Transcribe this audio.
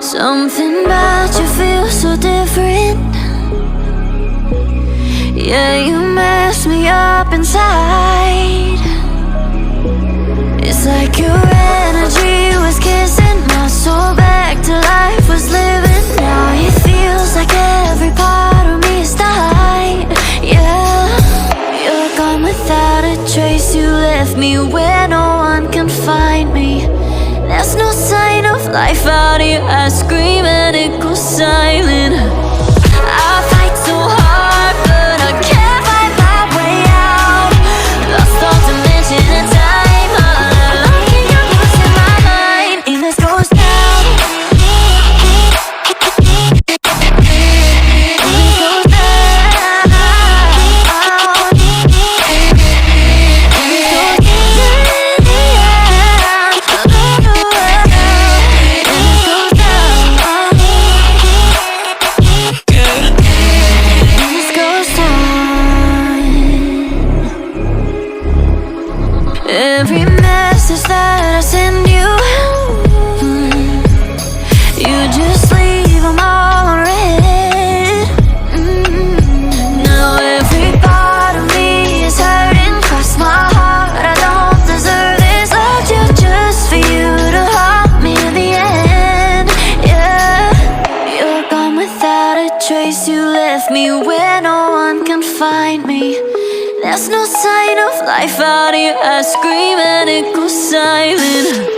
Something about you feels so different. Yeah, you mess me up inside. It's like your energy was kissing my soul back to life, was living. Now it feels like every part of me is died. Yeah, you're gone without a trace. You left me where no one can find me. There's no sign of life out here. I scream and it goes silent. I fight so hard, but I can't find my way out. Lost all dimension and time. Looking your voice in my mind. And this goes down. Every message that I send you, you just leave them all unread. Now every part of me is hurting. Cross my heart, I don't deserve this. Loved you just for you to hold me to the end. Yeah, you're gone without a trace. You left me where no one can find me. There's no sign of life out here. I scream and it goes silent.